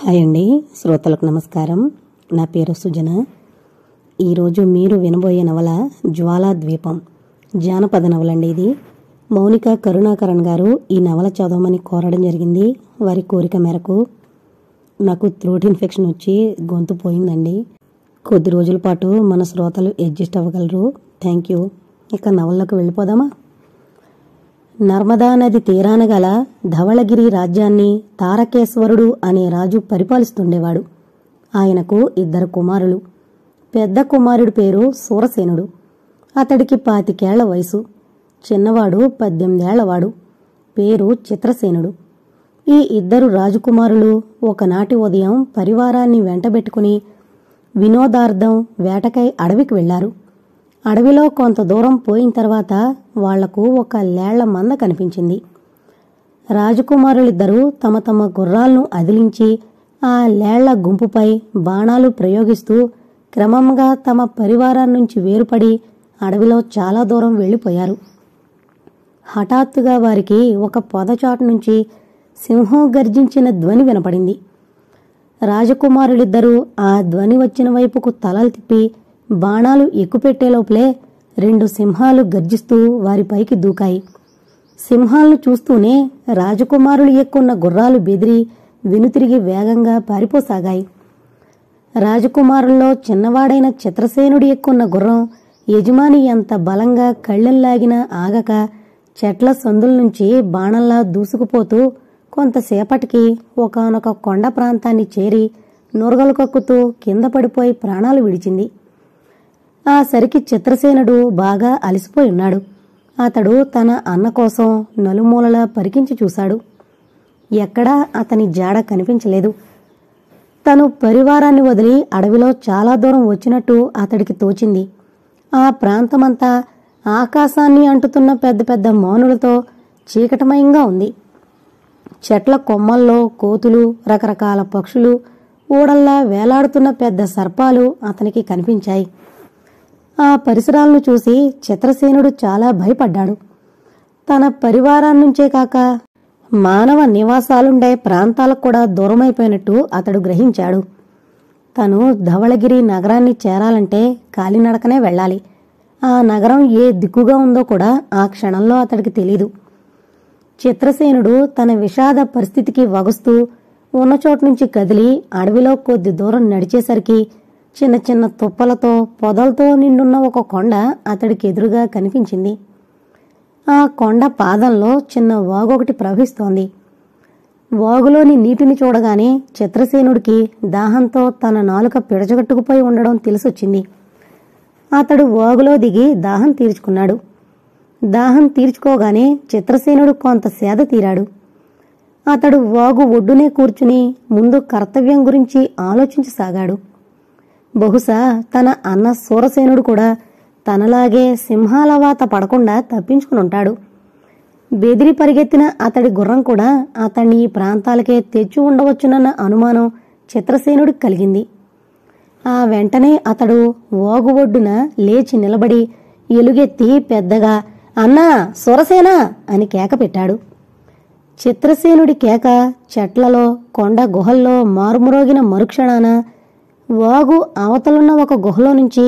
Hi అండి, శ్రోతలకు నమస్కారం. నా పేరు సుజన. ఈరోజు మీరు వినబోయే నవల జ్వాలాద్వీపం, జానపద నవలండి. ఇది మౌనిక కరుణాకరణ్ గారు ఈ నవల చదవమని కోరడం జరిగింది. వారి కోరిక మేరకు నాకు థ్రోట్ ఇన్ఫెక్షన్ వచ్చి గొంతు పోయిందండి. కొద్ది రోజుల పాటు మన శ్రోతలు అడ్జస్ట్ అవ్వగలరు. Thank you. ఇక నవల్లోకి వెళ్ళిపోదామా? నర్మదా నది తీరాన గల ధవళగిరి రాజ్యాన్ని తారకేశ్వరుడు అనే రాజు పరిపాలిస్తుండేవాడు. ఆయనకు 2 కుమారులు. పెద్ద కుమారుడి పేరు సూరసేనుడు. అతడికి 25 వయసు. చిన్నవాడు 18 ఏళ్లవాడు. పేరు చిత్రసేనుడు. ఈ 2 రాజకుమారులు ఒకనాటి ఉదయం పరివారాన్ని వెంటబెట్టుకుని వినోదార్థం వేటకై అడవికి వెళ్లారు. అడవిలో కొంత దూరం పోయిన తర్వాత వాళ్లకు ఒక లేళ్ల మంద కనిపించింది. రాజకుమారులిద్దరూ తమ తమ గుర్రాలను అదిలించి ఆ లేళ్ల గుంపుపై బాణాలు ప్రయోగిస్తూ క్రమంగా తమ పరివారాన్నించి వేరుపడి అడవిలో చాలా దూరం వెళ్లిపోయారు. హఠాత్తుగా వారికి ఒక పొదచాటు నుంచి సింహం గర్జించిన ధ్వని వినపడింది. రాజకుమారులిద్దరూ ఆ ధ్వని వచ్చిన వైపుకు తలలు తిప్పి బాణాలు ఎక్కుపెట్టేలోపలే 2 సింహాలు గర్జిస్తూ వారిపైకి దూకాయి. సింహాలను చూస్తూనే రాజకుమారులు ఎక్కున్న గుర్రాలు బెదిరి వెనుతిరిగి వేగంగా పారిపోసాగాయి. రాజకుమారుల్లో చిన్నవాడైన చిత్రసేనుడి ఎక్కున్న గుర్రం యజమాని ఎంత బలంగా కళ్ళెంలాగినా ఆగక చెట్ల సందుల నుంచి బాణంలా దూసుకుపోతూ కొంతసేపటికి ఒకానొక కొండ ప్రాంతాన్ని చేరి నురగలు కక్కుతూ కింద పడిపోయి ప్రాణాలు విడిచింది. ఆ సరికి చిత్రసేనుడు బాగా అలసిపోయి ఉన్నాడు. అతడు తన అన్న కోసం నలుమూలలా పరికించి చూశాడు. ఎక్కడా అతని జాడ కనిపించలేదు. తను పరివారాన్ని వదిలి అడవిలో చాలా దూరం వచ్చినట్టు అతడికి తోచింది. ఆ ప్రాంతమంతా ఆకాశాన్ని అంటుతున్న పెద్ద పెద్ద మౌనులతో చీకటమయంగా ఉంది. చెట్ల కొమ్మల్లో కోతులు, రకరకాల పక్షులు, ఊడల్లా వేలాడుతున్న పెద్ద సర్పాలు అతనికి కనిపించాయి. ఆ పరిసరాలను చూసి చిత్రసేనుడు చాలా భయపడ్డాడు. తన పరివారాన్నించే కాక మానవ నివాసాలుండే ప్రాంతాలకు కూడా దూరమైపోయినట్టు అతడు గ్రహించాడు. తను ధవళగిరి నగరాన్ని చేరాలంటే కాలినడకనే వెళ్ళాలి. ఆ నగరం ఏ దిక్కుగా ఉందో కూడా ఆ క్షణంలో అతడికి తెలీదు. చిత్రసేనుడు తన విషాద పరిస్థితికి వగస్తూ ఉన్న చోటు నుంచి కదిలి అడవిలో కొద్ది దూరం నడిచేసరికి చిన్న చిన్న తుప్పలతో పొదలతో నిండున్న ఒక కొండ అతడికి ఎదురుగా కనిపించింది. ఆ కొండ పాదంలో చిన్న వాగొకటి ప్రవహిస్తోంది. వాగులోని నీటిని చూడగానే చిత్రసేనుడికి దాహంతో తన నాలుక పిడచగట్టుకుపోయి ఉండడం తెలిసొచ్చింది. అతడు వాగులో దిగి దాహం తీర్చుకున్నాడు. దాహం తీర్చుకోగానే చిత్రసేనుడు కొంత సేద తీరాడు. అతడు వాగు ఒడ్డునే కూర్చుని ముందు కర్తవ్యం గురించి ఆలోచించసాగాడు. బహుశా తన అన్న సూరసేనుడు కూడా తనలాగే సింహాల వాత పడకుండా తప్పించుకునుంటాడు. బెదిరి పరిగెత్తిన అతడి గుర్రం కూడా అతన్ని ఈ ప్రాంతాలకే తెచ్చి ఉండవచ్చునన్న అనుమానం చిత్రసేనుడికి కలిగింది. ఆ వెంటనే అతడు వాగు ఒడ్డున లేచి నిలబడి ఎలుగెత్తి పెద్దగా "అన్నా, సూరసేనా" అని కేక పెట్టాడు. చిత్రసేనుడి కేక చెట్లలో, కొండ గుహల్లో మారుమ్రోగిన మరుక్షణాన వాగు అవతలున్న ఒక గుహలో నుంచి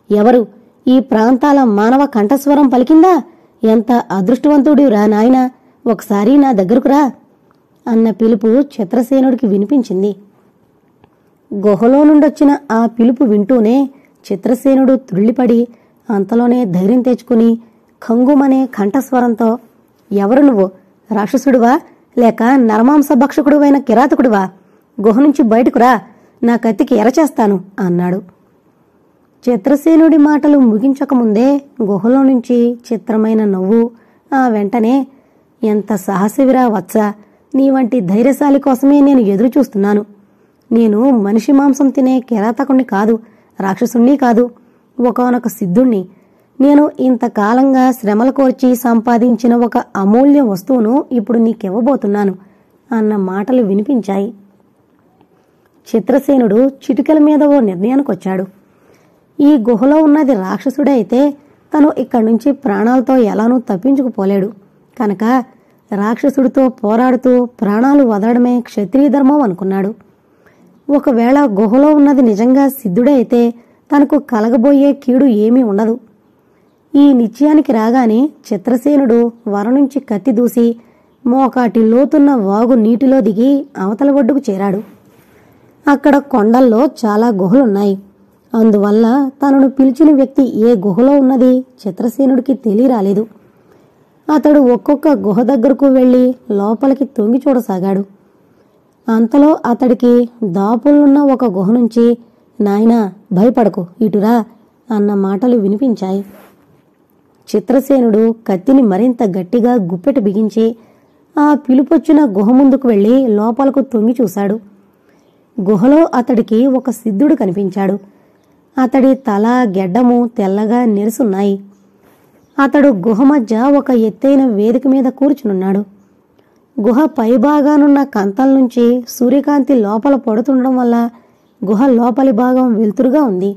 "ఎవరు? ఈ ప్రాంతాల మానవ కంఠస్వరం పలికిందా? ఎంత అదృష్టవంతుడిరా నాయనా, ఒకసారి నా దగ్గరకు రా" అన్న పిలుపు చిత్రసేనుడికి వినిపించింది. గుహలో నుండొచ్చిన ఆ పిలుపు వింటూనే చిత్రసేనుడు త్రుళ్ళిపడి అంతలోనే ధైర్యం తెచ్చుకుని ఖంగుమనే కంఠస్వరంతో "ఎవరు నువ్వు? రాక్షసుడివా లేక నరమాంస భక్షకుడివైన కిరాతకుడివా? గుహ నుంచి బయటకురా, నా కత్తికి ఎరచేస్తాను" అన్నాడు. చిత్రసేనుడి మాటలు ముగించకముందే గుహలో నుంచి చిత్రమైన నవ్వు, ఆ వెంటనే "ఎంత సాహసివిరా వత్స, నీ వంటి ధైర్యశాలి కోసమే నేను ఎదురు చూస్తున్నాను. నేను మనిషి మాంసం తినే కిరాతకుణ్ణి కాదు, రాక్షసుణ్ణి కాదు, ఒకానొక సిద్ధుణ్ణి. నేను ఇంతకాలంగా శ్రమల కోర్చి సంపాదించిన ఒక అమూల్య వస్తువును ఇప్పుడు నీకివ్వబోతున్నాను" అన్న మాటలు వినిపించాయి. చిత్రసేనుడు చిటికెల మీద ఓ నిర్ణయానికొచ్చాడు. ఈ గుహలో ఉన్నది రాక్షసుడే అయితే తను ఇక్కడి నుంచి ప్రాణాలతో ఎలానూ తప్పించుకుపోలేడు కనుక రాక్షసుడితో పోరాడుతూ ప్రాణాలు వదలడమే క్షత్రియ ధర్మం అనుకున్నాడు. ఒకవేళ గుహలో ఉన్నది నిజంగా సిద్ధుడే అయితే తనకు కలగబోయే కీడు ఏమీ ఉండదు. ఈ నిశ్చయానికి రాగానే చిత్రసేనుడు వర నుంచి కత్తి దూసి మోకాటి లోతున్న వాగు నీటిలో దిగి అవతల ఒడ్డుకు చేరాడు. అక్కడ కొండల్లో చాలా గుహలున్నాయి. అందువల్ల తనను పిలిచిన వ్యక్తి ఏ గుహలో ఉన్నది చిత్రసేనుడికి తెలియరాలేదు. అతడు ఒక్కొక్క గుహ దగ్గరకు వెళ్లి లోపలికి తొంగి చూడసాగాడు. అంతలో అతడికి దాపులున్న ఒక గుహ నుంచి "నాయనా, భయపడకు, ఇటురా" అన్న మాటలు వినిపించాయి. చిత్రసేనుడు కత్తిని మరింత గట్టిగా గుప్పెట బిగించి ఆ పిలుపొచ్చిన గుహ ముందుకు వెళ్లి లోపలకు తొంగి చూశాడు. గుహలో అతడికి ఒక సిద్ధుడు కనిపించాడు. అతడి తల, గెడ్డము తెల్లగా నెరుసున్నాయి. అతడు గుహ మధ్య ఒక ఎత్తైన వేదిక మీద కూర్చునున్నాడు. గుహ పైభాగానున్న కంతం నుంచి సూర్యకాంతి లోపల పడుతుండడం వల్ల గుహ లోపలి భాగం వెలుతురుగా ఉంది.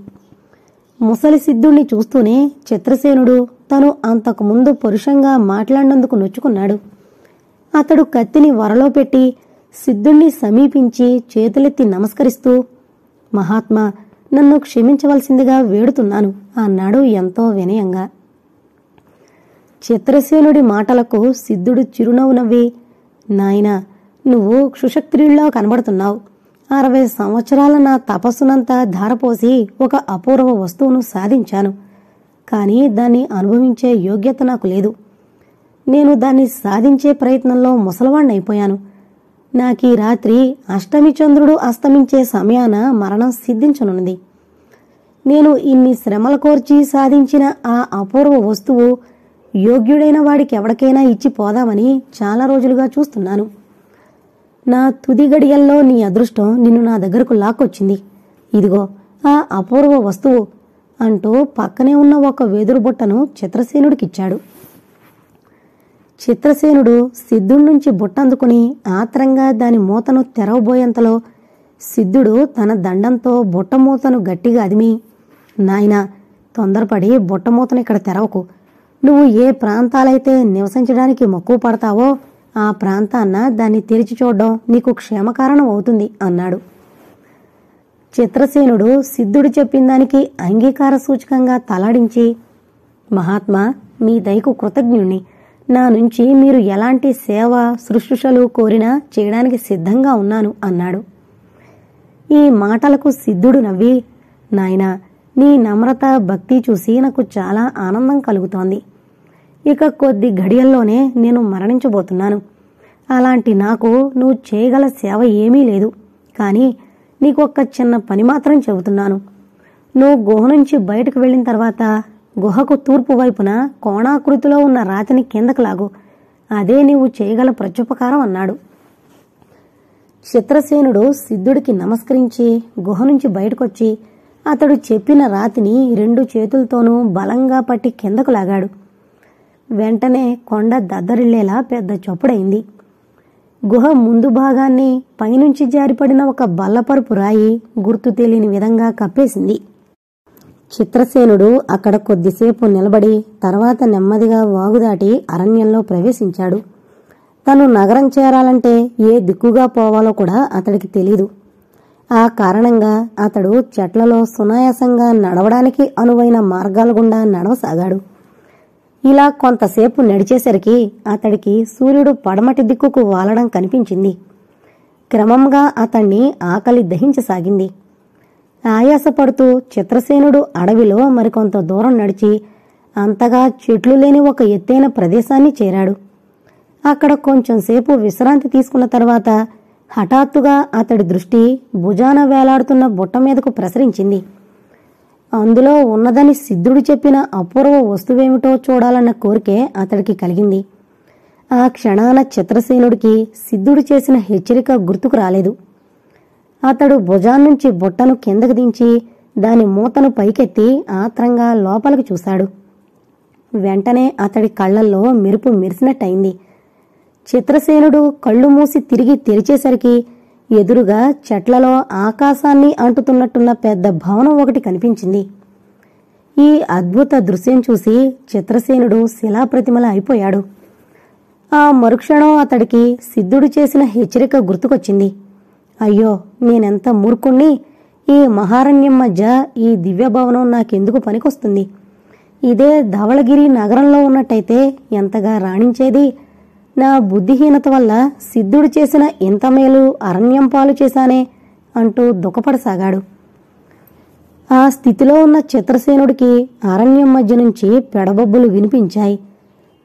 ముసలి సిద్ధుణ్ణి చూస్తూనే చిత్రసేనుడు తను అంతకుముందు పరుషంగా మాట్లాడినందుకు నొచ్చుకున్నాడు. అతడు కత్తిని వరలో పెట్టి సిద్ధుణ్ణి సమీపించి చేతులెత్తి నమస్కరిస్తూ "మహాత్మా, నన్ను క్షమించవలసిందిగా వేడుతున్నాను" అన్నాడు ఎంతో వినయంగా. చిత్రసేనుడి మాటలకు సిద్ధుడు చిరునవ్వు నవ్వి "నాయనా, నువ్వు క్షుషక్త్రియుల్లో కనబడుతున్నావు. 60 సంవత్సరాల నా తపస్సునంతా ధారపోసి ఒక అపూర్వ వస్తువును సాధించాను. కానీ దాన్ని అనుభవించే యోగ్యత నాకు లేదు. నేను దాన్ని సాధించే ప్రయత్నంలో ముసలవాణ్ణైపోయాను. నాకీ రాత్రి అష్టమి చంద్రుడు అస్తమించే సమయాన మరణం సిద్ధించనున్నది. నేను ఇన్ని శ్రమల కోర్చి సాధించిన ఆ అపూర్వ వస్తువు యోగ్యుడైన వాడికి ఎవరికైనా ఇచ్చి పోదామని చాలా రోజులుగా చూస్తున్నాను. నా తుది గడియల్లో నీ అదృష్టం నిన్ను నా దగ్గరకు లాక్కొచ్చింది. ఇదిగో ఆ అపూర్వ వస్తువు" అంటూ పక్కనే ఉన్న ఒక వెదురు బుట్టను చిత్రసేనుడికిచ్చాడు. చిత్రసేనుడు సిద్ధుడి నుంచి బుట్టందుకుని ఆత్రంగా దాని మూతను తెరవబోయేంతలో సిద్ధుడు తన దండంతో బుట్ట మూతను గట్టిగా అదిమి "నాయనా, తొందరపడి బుట్ట మూతను ఇక్కడ తెరవకు. నువ్వు ఏ ప్రాంతాలైతే నివసించడానికి మక్కువ పడతావో ఆ ప్రాంతాన్న దాన్ని తెరిచి చూడడం నీకు క్షేమకారణం అవుతుంది" అన్నాడు. చిత్రసేనుడు సిద్ధుడు చెప్పిన దానికి అంగీకార సూచకంగా తలాడించి "మహాత్మా, మీ దయకు కృతజ్ఞుణ్ణి. నా నుంచి మీరు ఎలాంటి సేవ శుశ్రూషలు కోరినా చేయడానికి సిద్ధంగా ఉన్నాను" అన్నాడు. ఈ మాటలకు సిద్ధుడు నవ్వి "నాయనా, నీ నమ్రత, భక్తి చూసి నాకు చాలా ఆనందం కలుగుతోంది. ఇక కొద్ది ఘడియల్లోనే నేను మరణించబోతున్నాను. అలాంటి నాకు నువ్వు చేయగల సేవ ఏమీ లేదు. కానీ నీకొక్క చిన్న పని మాత్రం చెబుతున్నాను. నువ్వు గుహ నుంచి బయటకు వెళ్ళిన తర్వాత గుహకు తూర్పు వైపున కోణాకృతిలో ఉన్న రాతిని కిందకు లాగు. అదే నీవు చేయగల ప్రత్యుపకారం" అన్నాడు. చిత్రసేనుడు సిద్ధుడికి నమస్కరించి గుహ నుంచి బయటకొచ్చి అతడు చెప్పిన రాతిని 2 చేతులతోనూ బలంగా పట్టి కిందకు లాగాడు. వెంటనే కొండ దద్దరిల్లేలా పెద్ద చప్పుడైంది. గుహ ముందు భాగాన్ని పైనుంచి జారిపడిన ఒక బల్లపరుపు రాయి గుర్తు తెలియని విధంగా కప్పేసింది. చిత్రసేనుడు అక్కడ కొద్దిసేపు నిలబడి తర్వాత నెమ్మదిగా వాగుదాటి అరణ్యంలో ప్రవేశించాడు. తను నగరం చేరాలంటే ఏ దిక్కుగా పోవాలో కూడా అతడికి తెలీదు. ఆ కారణంగా అతడు చెట్లలో సునాయాసంగా నడవడానికి అనువైన మార్గాల గుండా నడవసాగాడు. ఇలా కొంతసేపు నడిచేసరికి అతడికి సూర్యుడు పడమటి దిక్కుకు వాలడం కనిపించింది. క్రమంగా అతణ్ణి ఆకలి దహించసాగింది. ఆయాసపడుతూ చిత్రసేనుడు అడవిలో మరికొంత దూరం నడిచి అంతగా చెట్లు లేని ఒక ఎత్తైన ప్రదేశాన్ని చేరాడు. అక్కడ కొంచెంసేపు విశ్రాంతి తీసుకున్న తర్వాత హఠాత్తుగా అతడి దృష్టి భుజాన వేలాడుతున్న బుట్ట మీదకు ప్రసరించింది. అందులో ఉన్నదని సిద్ధుడు చెప్పిన అపూర్వ వస్తువేమిటో చూడాలన్న కోరికే అతడికి కలిగింది. ఆ క్షణాన చిత్రసేనుడికి సిద్ధుడు చేసిన హెచ్చరిక గుర్తుకు రాలేదు. అతడు భుజాన్నుంచి బుట్టను కిందకు దించి దాని మూతను పైకెత్తి ఆత్రంగా లోపలికి చూశాడు. వెంటనే అతడి కళ్లల్లో మెరుపు మెరిసినట్టయింది. చిత్రసేనుడు కళ్ళు మూసి తిరిగి తెరిచేసరికి ఎదురుగా చెట్లలో ఆకాశాన్ని అంటుతున్నట్టున్న పెద్ద భవనం ఒకటి కనిపించింది. ఈ అద్భుత దృశ్యం చూసి చిత్రసేనుడు శిలాప్రతిమల అయిపోయాడు. ఆ మరుక్షణం అతడికి సిద్ధుడు చేసిన హెచ్చరిక గుర్తుకొచ్చింది. అయ్యో, నేనెంత మూర్ఖుణ్ణి! ఈ మహారణ్యం మధ్య ఈ దివ్యభవనం నాకెందుకు పనికొస్తుంది? ఇదే ధవళగిరి నగరంలో ఉన్నట్టయితే ఎంతగా రాణించేది. నా బుద్ధిహీనత వల్ల సిద్ధుడు చేసిన ఇంత మేలు అరణ్యం పాలు చేశానే అంటూ దుఃఖపడసాగాడు. ఆ స్థితిలో ఉన్న చిత్రసేనుడికి అరణ్యం మధ్య నుంచి పెడబొబ్బులు వినిపించాయి.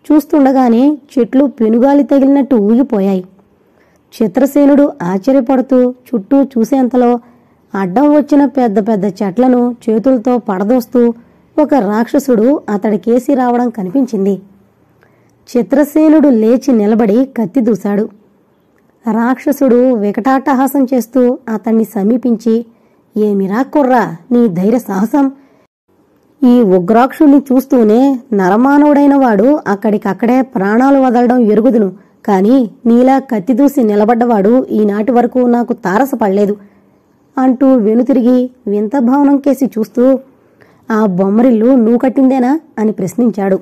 చూస్తుండగానే చెట్లు పెనుగాలి తగిలినట్టు ఊగిపోయాయి. చిత్రసేనుడు ఆశ్చర్యపడుతూ చుట్టూ చూసేంతలో అడ్డం వచ్చిన పెద్ద పెద్ద చెట్లను చేతులతో పడదోస్తూ ఒక రాక్షసుడు అతడికేసి రావడం కనిపించింది. చిత్రసేనుడు లేచి నిలబడి కత్తి దూశాడు. రాక్షసుడు వికటాట్టహాసం చేస్తూ అతన్ని సమీపించి, ఏమిరా కుర్రా, నీ ధైర్య సాహసం! ఈ ఉగ్రాక్షుణ్ణి చూస్తూనే నరమానవుడైన వాడు అక్కడికక్కడే ప్రాణాలు వదలడం ఎరుగుదును, కాని నీలా కత్తిదూసి నిలబడ్డవాడు ఈనాటి వరకు నాకు తారసపడలేదు అంటూ వెనుతిరిగి వింత భవనం కేసి చూస్తూ, ఆ బొమ్మరిల్లు నువ్వు కట్టిందేనా అని ప్రశ్నించాడు.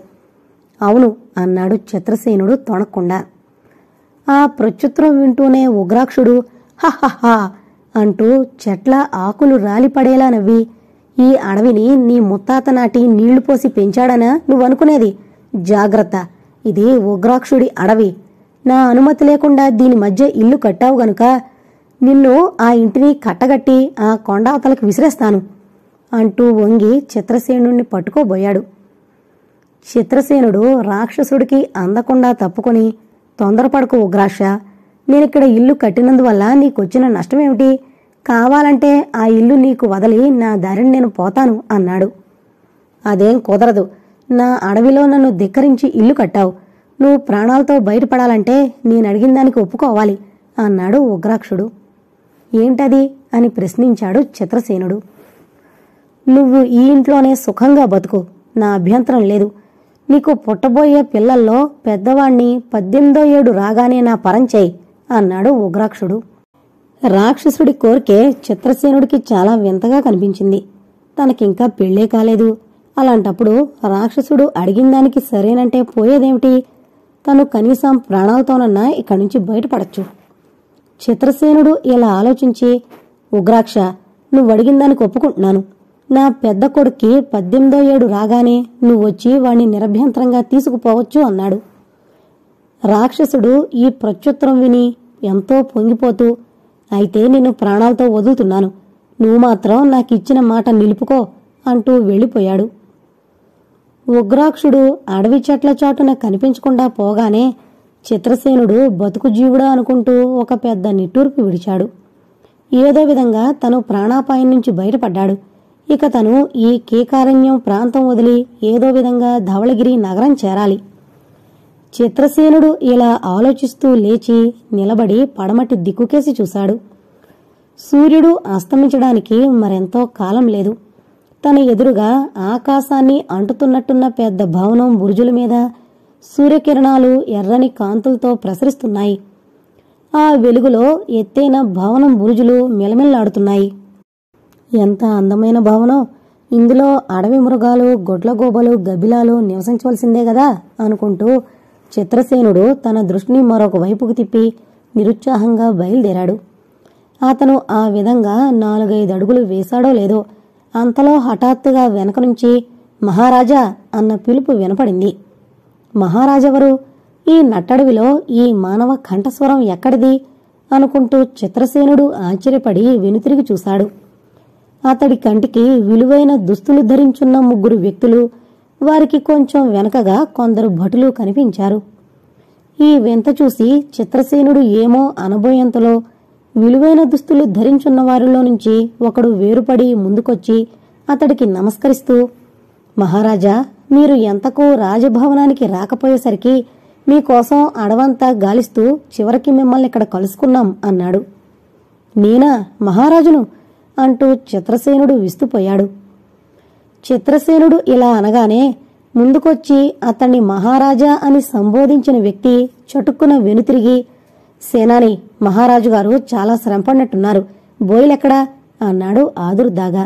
అవును అన్నాడు చిత్రసేనుడు తొణక్కుండా. ఆ ప్రత్యుత్తరం వింటూనే ఉగ్రాక్షుడు హహహా అంటూ చెట్ల ఆకులు రాలిపడేలా నవ్వి, ఈ అడవిని నీ ముత్తాత నాటి నీళ్లు పోసి పెంచాడనా నువ్వనుకునేది? జాగ్రత్త, ఇది ఉగ్రాక్షుడి అడవి. నా అనుమతి లేకుండా దీని మధ్య ఇల్లు కట్టావు గనుక నిన్ను ఆ ఇంటిని కట్టగట్టి ఆ కొండావతలకు విసిరేస్తాను అంటూ వంగి చిత్రసేనుణ్ణి పట్టుకోబోయాడు. చిత్రసేనుడు రాక్షసుడికి అందకుండా తప్పుకొని, తొందరపడకు ఉగ్రాక్ష, నేనిక్కడ ఇల్లు కట్టినందువల్ల నీకొచ్చిన నష్టమేమిటి? కావాలంటే ఆ ఇల్లు నీకు వదలి నా దారిని నేను పోతాను అన్నాడు. అదేం కుదరదు. నా అడవిలో నన్ను ధిక్కరించి ఇల్లు కట్టావు. నువ్వు ప్రాణాలతో బయటపడాలంటే నేనడిగిన దానికి ఒప్పుకోవాలి అన్నాడు ఉగ్రాక్షుడు. ఏంటది అని ప్రశ్నించాడు చిత్రసేనుడు. నువ్వు ఈ ఇంట్లోనే సుఖంగా బతుకు, నా అభ్యంతరం లేదు. నీకు పుట్టబోయే పిల్లల్లో పెద్దవాణ్ణి 18వ ఏడు రాగానే నా పరంచేయి అన్నాడు ఉగ్రాక్షుడు. రాక్షసుడి కోరికే చిత్రసేనుడికి చాలా వింతగా కనిపించింది. తనకింకా పెళ్లే కాలేదు. అలాంటప్పుడు రాక్షసుడు అడిగిన దానికి సరేనంటే పోయేదేమిటి? తను కనీసం ప్రాణాలతోనన్నా ఇక్కడి నుంచి బయటపడచ్చు. చిత్రసేనుడు ఇలా ఆలోచించి, ఉగ్రాక్ష, నువ్వడిగిన దానికి ఒప్పుకుంటున్నాను. నా పెద్ద కొడుక్కి 18వ ఏడు రాగానే నువ్వొచ్చి వాణ్ణి నిరభ్యంతరంగా తీసుకుపోవచ్చు అన్నాడు. రాక్షసుడు ఈ ప్రత్యుత్తరం విని ఎంతో పొంగిపోతూ, అయితే నిన్ను ప్రాణాలతో వదులుతున్నాను, నువ్వు మాత్రం నాకిచ్చిన మాట నిలుపుకో అంటూ వెళ్ళిపోయాడు. ఉగ్రాక్షుడు అడవి చెట్ల చాటున కనిపించకుండా పోగానే చిత్రసేనుడు బతుకు జీవుడా అనుకుంటూ ఒక పెద్ద నిట్టూర్పు విడిచాడు. ఏదో విధంగా తను ప్రాణాపాయం నుంచి బయటపడ్డాడు. ఇక తను ఈ కీకారణ్యం ప్రాంతం వదిలి ఏదో విధంగా ధవళగిరి నగరం చేరాలి. చిత్రసేనుడు ఇలా ఆలోచిస్తూ లేచి నిలబడి పడమటి దిక్కుకేసి చూశాడు. సూర్యుడు అస్తమించడానికి మరెంతో కాలం లేదు. తన ఎదురుగా ఆకాశాన్ని అంటుతున్నట్టున్న పెద్ద భవనం బురుజుల మీద సూర్యకిరణాలు ఎర్రని కాంతులతో ప్రసరిస్తున్నాయి. ఆ వెలుగులో ఎత్తైన భవనం బురుజులు మిలమిల్లాడుతున్నాయి. ఎంత అందమైన భవనం! ఇందులో అడవి మృగాలు, గొడ్లగోబలు, గబ్బిలాలు నివసించవలసిందే గదా అనుకుంటూ చిత్రసేనుడు తన దృష్టిని మరొక వైపుకు తిప్పి నిరుత్సాహంగా బయలుదేరాడు. అతను ఆ విధంగా 4-5 అడుగులు వేశాడో లేదో అంతలో హఠాత్తుగా వెనక నుంచి మహారాజా అన్న పిలుపు వినపడింది. మహారాజెవరు? ఈ నట్టడవిలో ఈ మానవ కంఠస్వరం ఎక్కడిది అనుకుంటూ చిత్రసేనుడు ఆశ్చర్యపడి వెనుతిరిగి చూశాడు. అతడి కంటికి విలువైన దుస్తులు ధరించున్న 3 వ్యక్తులు, వారికి కొంచెం వెనకగా కొందరు భటులు కనిపించారు. ఈ వింత చూసి చిత్రసేనుడు ఏమో అనబోయేంతలో విలువైన దుస్తులు ధరించున్న వారిలో నుంచి ఒకడు వేరుపడి ముందుకొచ్చి అతడికి నమస్కరిస్తూ, మహారాజా, మీరు ఎంతకు రాజభవనానికి రాకపోయేసరికి మీకోసం అడవంతా గాలిస్తూ చివరికి మిమ్మల్ని ఇక్కడ కలుసుకున్నాం అన్నాడు. నేనా మహారాజును అంటూ చిత్రసేనుడు విస్తుపోయాడు. చిత్రసేనుడు ఇలా అనగానే ముందుకొచ్చి అతన్ని మహారాజా అని సంబోధించిన వ్యక్తి చటుక్కున వెనుతిరిగి, సేనాని, మహారాజు గారు చాలా శ్రమపడినట్టున్నారు, బోయిలెక్కడా అన్నాడు ఆదుర్దాగా.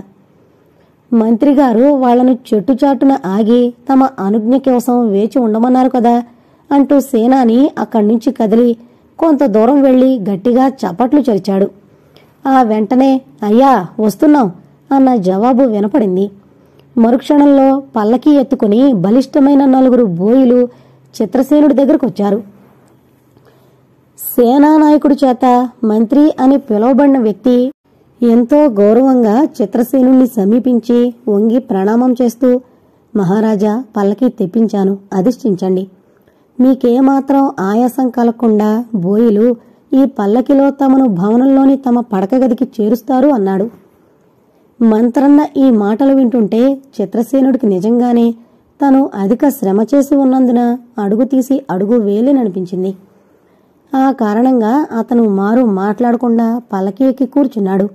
మంత్రిగారు వాళ్లను చెట్టుచాటున ఆగి తమ అనుజ్ఞ కోసం వేచి ఉండమన్నారు కదా అంటూ సేనాని అక్కడి నుంచి కదిలి కొంత దూరం వెళ్లి గట్టిగా చప్పట్లు చరిచాడు. ఆ వెంటనే అయ్యా వస్తున్నాం అన్న జవాబు వినపడింది. మరుక్షణంలో పల్లకీ ఎత్తుకుని బలిష్టమైన 4 బోయిలు చిత్రసేనుడి దగ్గరకొచ్చారు. సేనానాయకుడి చేత మంత్రి అని పిలువబడిన వ్యక్తి ఎంతో గౌరవంగా చిత్రసేనుణ్ణి సమీపించి వంగి ప్రణామం చేస్తూ, మహారాజా, పల్లకీ తెప్పించాను, అధిష్ఠించండి. మీకేమాత్రం ఆయాసం కలగకుండా బోయిలు ఈ పల్లకిలో తమను భవనంలోని తమ పడక గదికి చేరుస్తారు అన్నాడు. మంత్రన్న ఈ మాటలు వింటుంటే చిత్రసేనుడికి నిజంగానే తను అధిక శ్రమ చేసి ఉన్నందున అడుగు తీసి అడుగు వేలేననిపించింది. ఆ కారణంగా అతను మారు మాట్లాడకుండా పల్లకీ ఎక్కి కూర్చున్నాడు.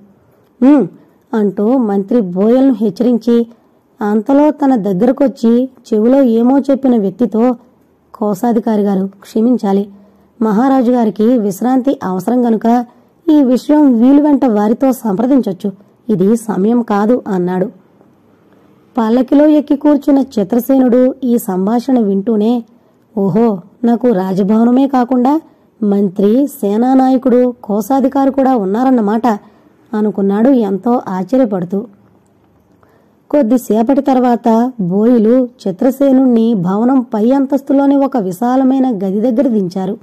అంటూ మంత్రి బోయల్ను హెచ్చరించి అంతలో తన దగ్గరకొచ్చి చెవిలో ఏమో చెప్పిన వ్యక్తితో, కోశాధికారి గారు క్షమించాలి, మహారాజు గారికి విశ్రాంతి అవసరం గనుక ఈ విషయం వీలు వెంట వారితో సంప్రదించొచ్చు, ఇది సమయం కాదు అన్నాడు. పల్లకిలో ఎక్కి కూర్చున్న చిత్రసేనుడు ఈ సంభాషణ వింటూనే, ఓహో, నాకు రాజభవనమే కాకుండా మంత్రి, సేనానాయకుడు, కోశాధికారి కూడా ఉన్నారన్నమాట అనుకున్నాడు ఎంతో ఆశ్చర్యపడుతూ. కొద్దిసేపటి తర్వాత బోయిలు చిత్రసేనుణ్ణి భవనం పై అంతస్తులోని ఒక విశాలమైన గది దగ్గర దించారు.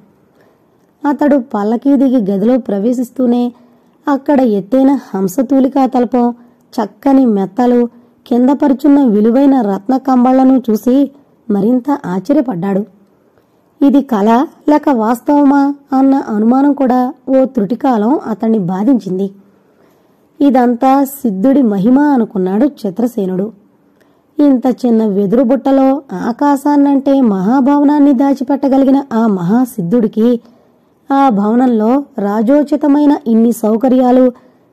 అతడు పల్లకీ దిగి గదిలో ప్రవేశిస్తూనే అక్కడ ఎత్తైన హంసతూలికా తల్పం, చక్కని మెత్తలు, కింద పరుచున్న విలువైన రత్న కంబళ్లను చూసి మరింత ఆశ్చర్యపడ్డాడు. ఇది కళ లేక వాస్తవమా అన్న అనుమానం కూడా ఓ త్రుటికాలం అతన్ని బాధించింది. ఇదంతా సిద్ధుడి మహిమ అనుకున్నాడు చిత్రసేనుడు. ఇంత చిన్న వెదురు బుట్టలో ఆకాశాన్నంటే మహాభవనాన్ని దాచిపెట్టగలిగిన ఆ మహాసిద్ధుడికి ఆ భవనంలో రాజోచితమైన ఇన్ని సౌకర్యాలు,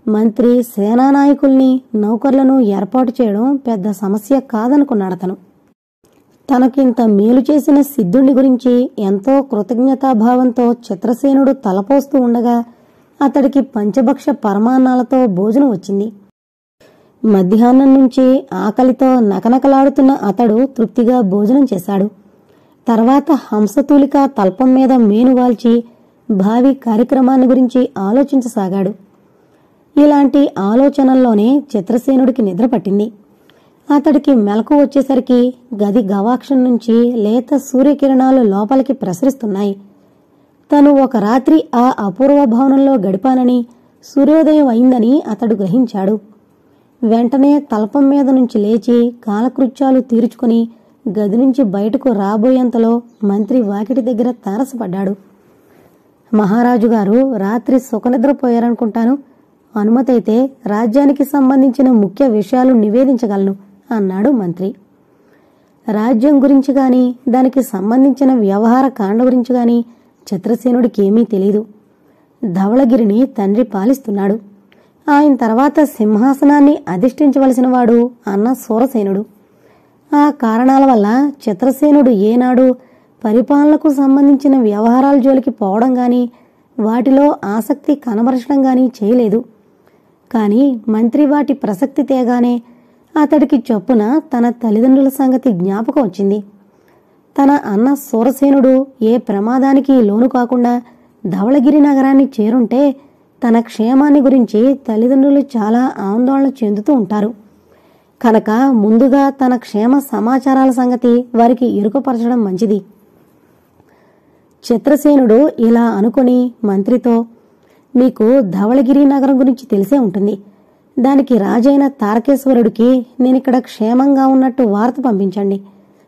మంత్రి, సేనానాయకుల్ని, నౌకర్లను ఏర్పాటు చేయడం పెద్ద సమస్య కాదనుకున్నాడతను. తనకింత మేలు చేసిన సిద్ధుణ్ణి గురించి ఎంతో కృతజ్ఞతాభావంతో చిత్రసేనుడు తలపోస్తూ ఉండగా అతడికి పంచభక్ష పరమాన్నాలతో భోజనం వచ్చింది. మధ్యాహ్నం నుంచి ఆకలితో నకనకలాడుతున్న అతడు తృప్తిగా భోజనం చేశాడు. తర్వాత హంసతూలిక తల్పం మీద మేనువాల్చి భావి కార్యక్రమాన్ని గురించి ఆలోచించసాగాడు. ఇలాంటి ఆలోచనల్లోనే చిత్రసేనుడికి నిద్ర పట్టింది. అతడికి మెలకు వచ్చేసరికి గది గవాక్షం నుంచి లేత సూర్యకిరణాలు లోపలికి ప్రసరిస్తున్నాయి. తను ఒక రాత్రి ఆ అపూర్వ భవనంలో గడిపానని, సూర్యోదయం అయిందని అతడు గ్రహించాడు. వెంటనే తల్పం మీద నుంచి లేచి కాలకృత్యాలు తీర్చుకుని గది నుంచి బయటకు రాబోయేంతలో మంత్రి వాకిటి దగ్గర తారసపడ్డాడు. మహారాజు గారు రాత్రి సుఖనిద్రపోయారనుకుంటాను, అనుమతైతే రాజ్యానికి సంబంధించిన ముఖ్య విషయాలు నివేదించగలను అన్నాడు మంత్రి. రాజ్యం గురించి గాని, దానికి సంబంధించిన వ్యవహార కాండ గురించి గాని చిత్రసేనుడికి ఏమీ తెలీదు. ధవళగిరిని తండ్రి పాలిస్తున్నాడు. ఆయన తర్వాత సింహాసనాన్ని అధిష్ఠించవలసిన వాడు అన్న సూరసేనుడు. ఆ కారణాల వల్ల చిత్రసేనుడు ఏనాడు పరిపాలనకు సంబంధించిన వ్యవహారాల జోలికి పోవడం గాని, వాటిలో ఆసక్తి కనబరచడం గాని చేయలేదు. కాని మంత్రి వాటి ప్రసక్తి తేగానే అతడికి చొప్పున తన తల్లిదండ్రుల సంగతి జ్ఞాపకం వచ్చింది. తన అన్న సూరసేనుడు ఏ ప్రమాదానికి లోను కాకుండా ధవళగిరి నగరాన్ని చేరుంటే తన క్షేమాన్ని గురించి తల్లిదండ్రులు చాలా ఆందోళన చెందుతూ ఉంటారు కనుక ముందుగా తన క్షేమ సమాచారాల సంగతి వారికి ఎరుకపరచడం మంచిది. చిత్రసేనుడు ఇలా అనుకుని మంత్రితో, మీకు ధవళగిరి నగరం గురించి తెలిసే ఉంటుంది. దానికి రాజైన తారకేశ్వరుడికి నేనిక్కడ క్షేమంగా ఉన్నట్టు వార్త పంపించండి.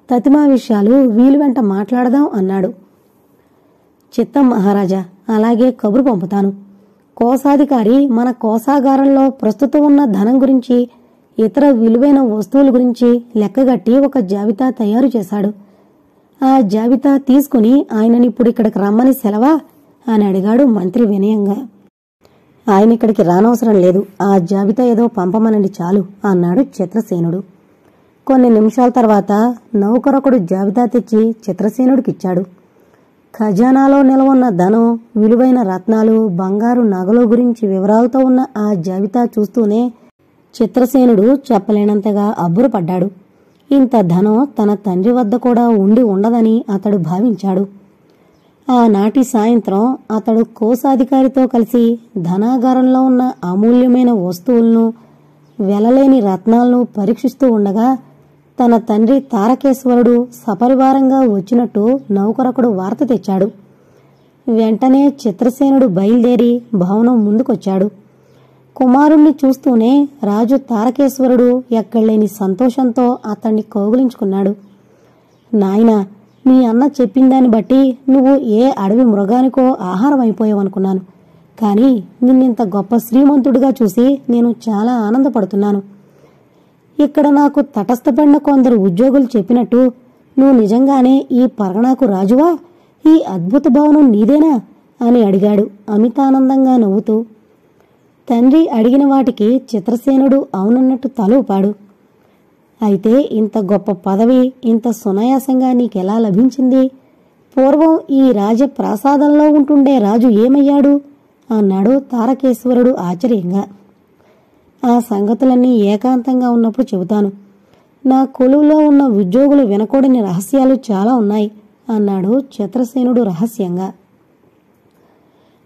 తతిమా విషయాలు వీలు వెంట మాట్లాడదాం అన్నాడు. చిత్తం మహారాజా, అలాగే కబురు పంపుతాను. కోశాధికారి మన కోశాగారంలో ప్రస్తుతం ఉన్న ధనం గురించి, ఇతర విలువైన వస్తువుల గురించి లెక్కగట్టి ఒక జాబితా తయారు చేశాడు. ఆ జాబితా తీసుకుని ఆయననిప్పుడు ఇక్కడికి రమ్మని సెలవా అని అడిగాడు మంత్రి వినయంగా. ఆయన ఇక్కడికి రానవసరం లేదు, ఆ జాబితా ఏదో పంపమనండి చాలు అన్నాడు చిత్రసేనుడు. కొన్ని నిమిషాల తర్వాత నౌకరొకడు జాబితా తెచ్చి చిత్రసేనుడికిచ్చాడు. ఖజానాలో నిలవన్న ధనం, విలువైన రత్నాలు, బంగారు నగలు గురించి వివరాలతో ఉన్న ఆ జాబితా చూస్తూనే చిత్రసేనుడు చెప్పలేనంతగా అబ్బురపడ్డాడు. ఇంత ధనం తన తండ్రి వద్ద కూడా ఉండి ఉండదని అతడు భావించాడు. ఆనాటి సాయంత్రం అతడు కోశాధికారితో కలిసి ధనాగారంలో ఉన్న అమూల్యమైన వస్తువులను, వెలలేని రత్నాలను పరీక్షిస్తూ ఉండగా తన తండ్రి తారకేశ్వరుడు సపరివారంగా వచ్చినట్టు నౌకరకుడు వార్త తెచ్చాడు. వెంటనే చిత్రసేనుడు బయలుదేరి భవనం ముందుకొచ్చాడు. కుమారుణ్ణి చూస్తూనే రాజు తారకేశ్వరుడు ఎక్కడలేని సంతోషంతో అతన్ని కౌగిలించుకున్నాడు. నాయనా, మీ అన్న చెప్పిందాన్ని బట్టి నువ్వు ఏ అడవి మృగానికో ఆహారం అయిపోయావనుకున్నాను. కానీ నిన్నింత గొప్ప శ్రీమంతుడిగా చూసి నేను చాలా ఆనందపడుతున్నాను. ఇక్కడ నాకు తటస్థపడిన కొందరు ఉద్యోగులు చెప్పినట్టు నువ్వు నిజంగానే ఈ పరగణాకు రాజువా? ఈ అద్భుత భవనం నీదేనా అని అడిగాడు అమితానందంగా నవ్వుతూ. తండ్రి అడిగిన వాటికి చిత్రసేనుడు అవునన్నట్టు తల ఊపాడు. అయితే ఇంత గొప్ప పదవి ఇంత సునాయాసంగా నీకెలా లభించింది? పూర్వం ఈ రాజప్రాసాదంలో ఉంటుండే రాజు ఏమయ్యాడు అన్నాడు తారకేశ్వరుడు ఆశ్చర్యంగా. ఆ సంగతులన్నీ ఏకాంతంగా ఉన్నప్పుడు చెబుతాను. నా కొలువులో ఉన్న ఉద్యోగులు వినకూడని రహస్యాలు చాలా ఉన్నాయి అన్నాడు చిత్రసేనుడు రహస్యంగా.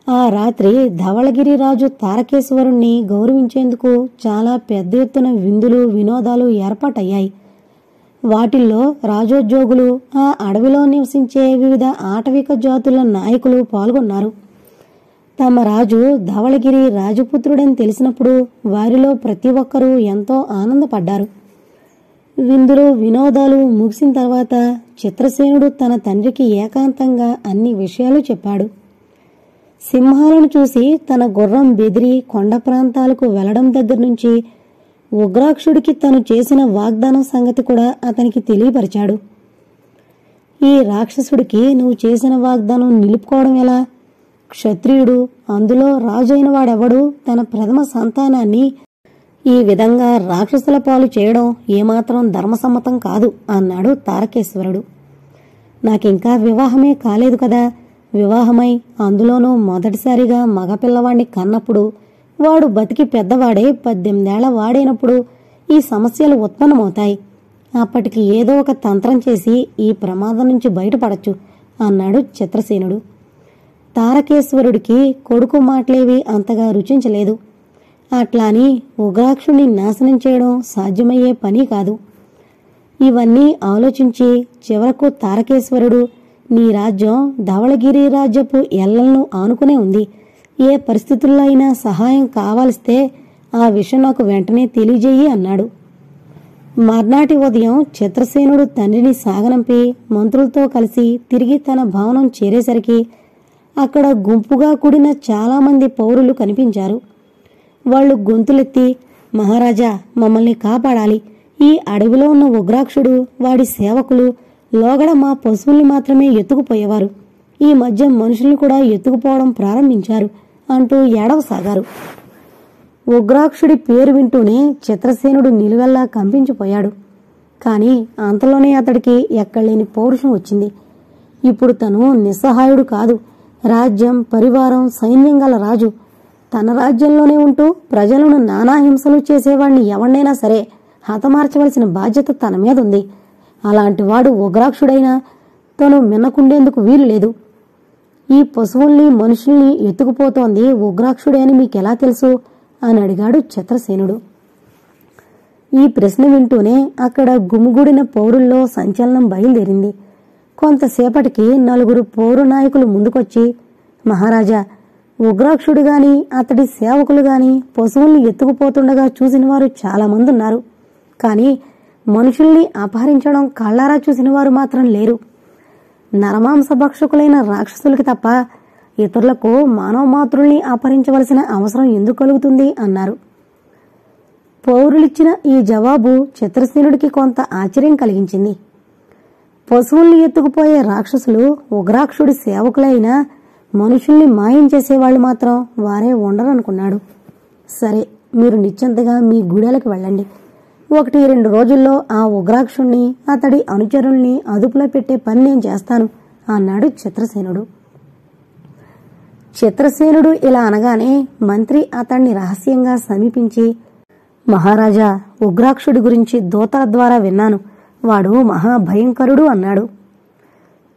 ఆ రాత్రి ధవళగిరి రాజు తారకేశ్వరుణ్ణి గౌరవించేందుకు చాలా పెద్ద ఎత్తున విందులు, వినోదాలు ఏర్పాటయ్యాయి. వాటిల్లో రాజోద్యోగులు, ఆ అడవిలో నివసించే వివిధ ఆటవిక జాతుల నాయకులు పాల్గొన్నారు. తమ రాజు ధవళగిరి రాజపుత్రుడని తెలిసినప్పుడు వారిలో ప్రతి ఒక్కరూ ఎంతో ఆనందపడ్డారు. విందులు, వినోదాలు ముగిసిన తర్వాత చిత్రసేనుడు తన తండ్రికి ఏకాంతంగా అన్ని విషయాలు చెప్పాడు. సింహాలను చూసి తన గుర్రం బెదిరి కొండ ప్రాంతాలకు వెళ్లడం దగ్గర నుంచి ఉగ్రాక్షుడికి తను చేసిన వాగ్దానం సంగతి కూడా అతనికి తెలియపరిచాడు. ఈ రాక్షసుడికి నువ్వు చేసిన వాగ్దానం నిలుపుకోవడం ఎలా? క్షత్రియుడు, అందులో రాజైన వాడెవడు తన ప్రథమ సంతానాన్ని ఈ విధంగా రాక్షసుల పాలు చేయడం ఏమాత్రం ధర్మసమ్మతం కాదు అన్నాడు తారకేశ్వరుడు. నాకింకా వివాహమే కాలేదు కదా. వివాహమై అందులోనూ మొదటిసారిగా మగపిల్లవాణ్ణి కన్నప్పుడు వాడు బతికి పెద్దవాడే 18 ఏళ్ల వాడైనప్పుడు ఈ సమస్యలు ఉత్పన్నమవుతాయి. అప్పటికి ఏదో ఒక తంత్రం చేసి ఈ ప్రమాదం నుంచి బయటపడచ్చు అన్నాడు చిత్రసేనుడు. తారకేశ్వరుడికి కొడుకు మాటలేవి అంతగా రుచించలేదు. అట్లాని ఉగ్రాక్షుణ్ణి నాశనం చేయడం సాధ్యమయ్యే పని కాదు. ఇవన్నీ ఆలోచించి చివరకు తారకేశ్వరుడు, నీ రాజ్యం ధవళగిరి రాజ్యపు ఎల్లలను ఆనుకునే ఉంది. ఏ పరిస్థితుల్లో అయినా సహాయం కావాల్స్తే ఆ విషయం నాకు వెంటనే తెలియజేయి అన్నాడు. మర్నాటి ఉదయం చిత్రసేనుడు తండ్రిని సాగనంపి మంత్రులతో కలిసి తిరిగి తన భవనం చేరేసరికి అక్కడ గుంపుగా కూడిన చాలామంది పౌరులు కనిపించారు. వాళ్లు గొంతులెత్తి, మహారాజా, మమ్మల్ని కాపాడాలి. ఈ అడవిలో ఉన్న ఉగ్రాక్షుడు, వాడి సేవకులు లోగడ మా పశువుల్ని మాత్రమే ఎత్తుకుపోయేవారు. ఈ మధ్య మనుషుల్ని కూడా ఎత్తుకుపోవడం ప్రారంభించారు అంటూ ఏడవసాగారు. ఉగ్రాక్షుడి పేరు వింటూనే చిత్రసేనుడు నిలువెల్లా కంపించిపోయాడు. కాని అంతలోనే అతడికి ఎక్కడలేని పౌరుషం వచ్చింది. ఇప్పుడు తను నిస్సహాయుడు కాదు. రాజ్యం, పరివారం, సైన్యం గల రాజు. తన రాజ్యంలోనే ఉంటూ ప్రజలను నానా హింసలు చేసేవాడిని ఎవరినైనా సరే హతమార్చవలసిన బాధ్యత తన మీద ఉంది. అలాంటి వాడు ఉగ్రాక్షుడైనా తను మిన్నకుండేందుకు వీలు లేదు. ఈ పశువుల్ని, మనుషుల్ని ఎత్తుకుపోతోంది ఉగ్రాక్షుడే అని మీకెలా తెలుసు అని అడిగాడు చిత్రసేనుడు. ఈ ప్రశ్న వింటూనే అక్కడ గుమిగూడిన పౌరుల్లో సంచలనం బయలుదేరింది. కొంతసేపటికి 4 పౌర నాయకులు ముందుకొచ్చి, మహారాజా, ఉగ్రాక్షుడు గాని అతడి సేవకులు గాని పశువుల్ని ఎత్తుకుపోతుండగా చూసిన వారు చాలా మంది ఉన్నారు. కాని మనుషుల్ని అపహరించడం కళ్ళారా చూసిన వారు మాత్రం లేరు. నరమాంస భక్షకులైన రాక్షసులకి తప్ప ఇతరులకు మానవ మాతృల్ని అపహరించవలసిన అవసరం ఎందుకు కలుగుతుంది అన్నారు. పౌరులిచ్చిన ఈ జవాబు చిత్రసేనుడికి కొంత ఆశ్చర్యం కలిగించింది. పశువుల్ని ఎత్తుకుపోయే రాక్షసులు ఉగ్రాక్షుడి సేవకులైనా మనుషుల్ని మాయం చేసేవాళ్లు మాత్రం వారే ఉండరనుకున్నాడు. సరే, మీరు నిశ్చింతగా మీ గుడెలకు వెళ్ళండి. 1-2 రోజుల్లో ఆ ఉగ్రాక్షుణ్ణి, అతడి అనుచరుల్ని అదుపులో పెట్టే పని నేను చేస్తాను అన్నాడు చిత్రసేనుడు. చిత్రసేనుడు ఇలా అనగానే మంత్రి అతన్ని రహస్యంగా సమీపించి, మహారాజా, ఉగ్రాక్షుడి గురించి దూతల ద్వారా విన్నాను. వాడు మహాభయంకరుడు అన్నాడు.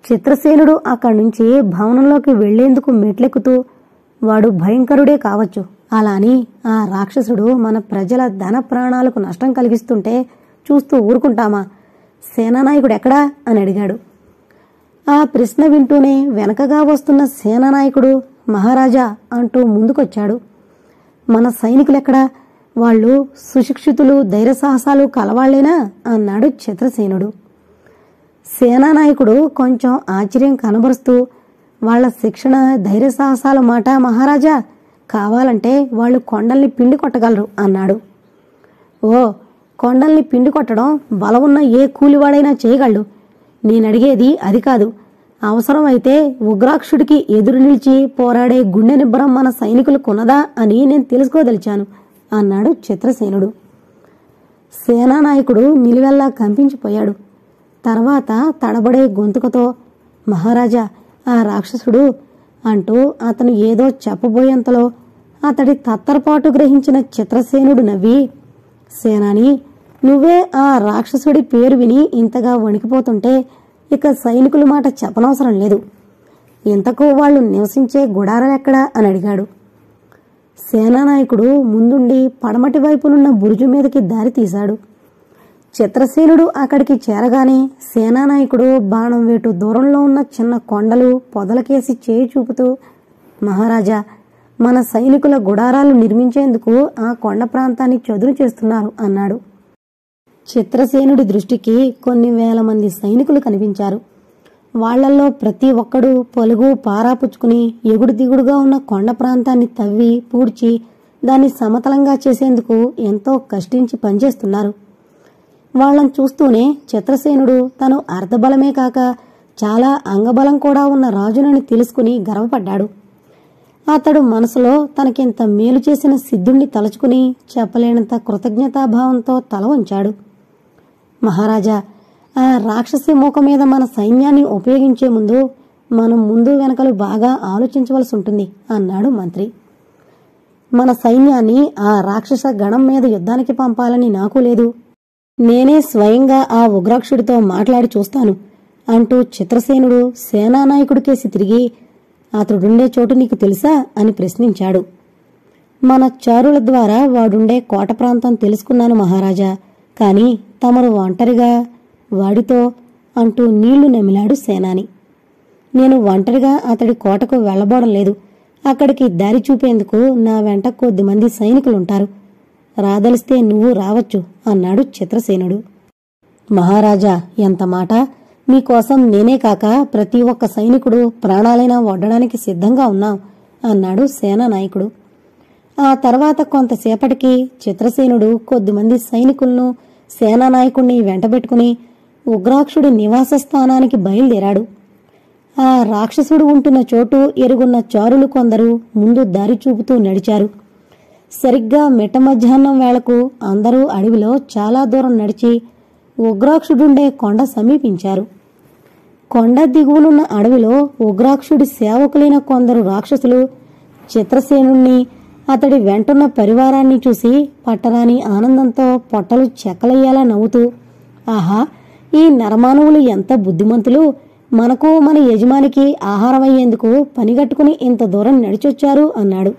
చిత్రసేనుడు అక్కడి నుంచి భవనంలోకి వెళ్లేందుకు మెట్లెక్కుతూ, వాడు భయంకరుడే కావచ్చు, అలా అని ఆ రాక్షసుడు మన ప్రజల ధన ప్రాణాలకు నష్టం కలిగిస్తుంటే చూస్తూ ఊరుకుంటామా? సేనానాయకుడు ఎక్కడా అని అడిగాడు. ఆ ప్రశ్న వింటూనే వెనకగా వస్తున్న సేనానాయకుడు మహారాజా అంటూ ముందుకొచ్చాడు. మన సైనికులెక్కడా? వాళ్ళు సుశిక్షితులు, ధైర్యసాహసాలు కలవాళ్లేనా అన్నాడు చిత్రసేనుడు. సేనానాయకుడు కొంచెం ఆశ్చర్యం కనబరుస్తూ, వాళ్ల శిక్షణ, ధైర్యసాహసాల మాట మహారాజా, కావాలంటే వాళ్ళు కొండల్ని పిండి కొట్టగలరు అన్నాడు. ఓ, కొండల్ని పిండి కొట్టడం బలమున్న ఏ కూలివాడైనా చేయగలడు. నేనడిగేది అది కాదు. అవసరమైతే ఉగ్రాక్షుడికి ఎదురు నిలిచి పోరాడే గుండె నిబ్బరం మన సైనికులకున్నదా అని నేను తెలుసుకోదలిచాను అన్నాడు చిత్రసేనుడు. సేనానాయకుడు నిలువెల్లా కంపించిపోయాడు. తర్వాత తడబడే గొంతుకతో, మహారాజా, ఆ రాక్షసుడు అంటూ అతను ఏదో చెప్పబోయేంతలో అతడి తత్తరపాటు గ్రహించిన చిత్రసేనుడు నవ్వి, సేనాని, నువ్వే ఆ రాక్షసుడి పేరు విని ఇంతగా వణికిపోతుంటే ఇక సైనికుల మాట చెప్పనవసరం లేదు. ఇంతకు వాళ్ళు నివసించే గుడారాలెక్కడా అని అడిగాడు. సేనానాయకుడు ముందుండి పడమటి వైపునున్న బురుజు మీదకి దారి తీశాడు. చిత్రసేనుడు అక్కడికి చేరగానే సేనానాయకుడు బాణం వేటు దూరంలో ఉన్న చిన్న కొండలు, పొదలకేసి చేయి చూపుతూ, మహారాజా, మన సైనికుల గుడారాలు నిర్మించేందుకు ఆ కొండ ప్రాంతాన్ని చదును చేస్తున్నారు అన్నాడు. చిత్రసేనుడి దృష్టికి కొన్ని వేల మంది సైనికులు కనిపించారు. వాళ్లల్లో ప్రతి ఒక్కడూ పొలుగు పారాపుచ్చుకుని ఎగుడు దిగుడుగా ఉన్న కొండ ప్రాంతాన్ని తవ్వి పూడ్చి దాన్ని సమతలంగా చేసేందుకు ఎంతో కష్టించి పనిచేస్తున్నారు. వాళ్లను చూస్తూనే చిత్రసేనుడు తను అర్ధబలమే కాక చాలా అంగబలం కూడా ఉన్న రాజునని తెలుసుకుని గర్వపడ్డాడు. అతడు మనసులో తనకింత మేలు చేసిన సిద్ధుణ్ణి తలుచుకుని చెప్పలేనంత కృతజ్ఞతాభావంతో తల వంచాడు. మహారాజా, ఆ రాక్షసి మూక మీద మన సైన్యాన్ని ఉపయోగించే ముందు మనం ముందు వెనకలు బాగా ఆలోచించవలసి ఉంటుంది అన్నాడు మంత్రి. మన సైన్యాన్ని ఆ రాక్షస గణం మీద యుద్ధానికి పంపాలని నాకు లేదు. నేనే స్వయంగా ఆ ఉగ్రాక్షుడితో మాట్లాడి చూస్తాను అంటూ చిత్రసేనుడు సేనానాయకుడికేసి తిరిగి, అతడుండే చోటు నీకు తెలుసా అని ప్రశ్నించాడు. మన చారుల ద్వారా వాడుండే కోట ప్రాంతం తెలుసుకున్నాను మహారాజా, కాని తమరు ఒంటరిగా వాడితో అంటూ నీళ్లు నమిలాడు సేనాని. నేను ఒంటరిగా అతడి కోటకు వెళ్లబోవడం లేదు. అక్కడికి దారి చూపేందుకు నా వెంట కొద్దిమంది సైనికులుంటారు. రాదలిస్తే నువ్వు రావచ్చు అన్నాడు చిత్రసేనుడు. మహారాజా, ఎంత మాట! మీకోసం నేనే కాక ప్రతి ఒక్క సైనికుడు ప్రాణాలైనా వడ్డడానికి సిద్ధంగా ఉన్నాం అన్నాడు సేనానాయకుడు. ఆ తర్వాత కొంతసేపటికి చిత్రసేనుడు కొద్దిమంది సైనికులను, సేనానాయకుణ్ణి వెంటబెట్టుకుని ఉగ్రాక్షుడి నివాస స్థానానికి బయలుదేరాడు. ఆ రాక్షసుడు ఉంటున్న చోటు ఎరుగున్న చారులు కొందరు ముందు దారి చూపుతూ నడిచారు. సరిగ్గా మిట్ట మధ్యాహ్నం వేళకు అందరూ అడవిలో చాలా దూరం నడిచి ఉగ్రాక్షుడుండే కొండ సమీపించారు. కొండ దిగువనున్న అడవిలో ఉగ్రాక్షుడి సేవకులైన కొందరు రాక్షసులు చిత్రసేనుణ్ణి, అతడి వెంటున్న పరివారాన్ని చూసి పట్టరాని ఆనందంతో పొట్టలు చెక్కలయ్యేలా నవ్వుతూ, ఆహా, ఈ నరమానవులు ఎంత బుద్ధిమంతులు! మనకు మన యజమానికి ఆహారమయ్యేందుకు పనిగట్టుకుని ఇంత దూరం నడిచొచ్చారు అన్నాడు.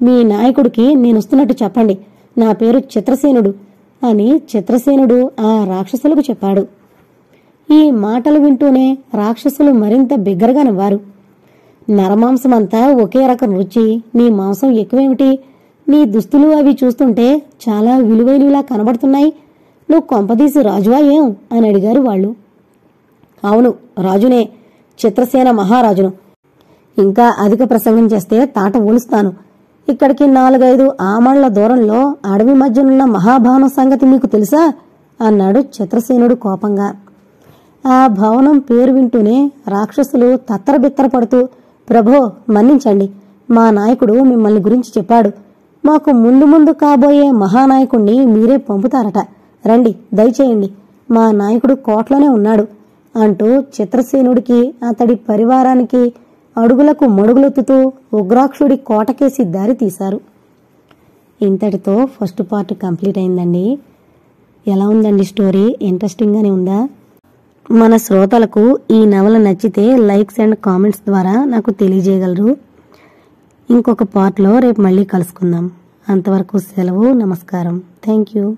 మీ నాయకుడికి నేనొస్తున్నట్టు చెప్పండి. నా పేరు చిత్రసేనుడు అని చిత్రసేనుడు ఆ రాక్షసులకు చెప్పాడు. ఈ మాటలు వింటూనే రాక్షసులు మరింత బిగ్గరగా నవ్వారు. నరమాంసమంతా ఒకే రకం రుచి, నీ మాంసం ఎక్కువేమిటి? నీ దుస్తులు అవి చూస్తుంటే చాలా విలువైనవిలా కనబడుతున్నాయి. నువ్వు కొంపదీసి రాజువా ఏం అని అడిగారు వాళ్ళు. అవును, రాజునే, చిత్రసేన మహారాజును. ఇంకా అధిక ప్రసంగం చేస్తే తాట ఊలుస్తాను. ఇక్కడికి 4-5 ఆమళ్ల దూరంలో అడవి మధ్యనున్న మహాభవనం సంగతి మీకు తెలుసా అన్నాడు చిత్రసేనుడు కోపంగా. ఆ భవనం పేరు వింటూనే రాక్షసులు తత్తరబిత్తరపడుతూ, ప్రభో, మన్నించండి, మా నాయకుడు మిమ్మల్ని గురించి చెప్పాడు. మాకు ముందు ముందు కాబోయే మహానాయకుణ్ణి మీరే పంపుతారట. రండి, దయచేయండి, మా నాయకుడు కోట్లోనే ఉన్నాడు అంటూ చిత్రసేనుడికి, అతడి పరివారానికి అడుగులకు మడుగులెత్తుతూ ఉగ్రాక్షుడి కోటకేసి దారి తీశారు. ఇంతటితో ఫస్ట్ పార్ట్ కంప్లీట్ అయిందండి. ఎలా ఉందండి స్టోరీ? ఇంట్రెస్టింగ్గానే ఉందా? మన శ్రోతలకు ఈ నవల నచ్చితే లైక్స్ అండ్ కామెంట్స్ ద్వారా నాకు తెలియజేయగలరు. ఇంకొక పార్ట్లో రేపు మళ్ళీ కలుసుకుందాం. అంతవరకు సెలవు. నమస్కారం. Thank you.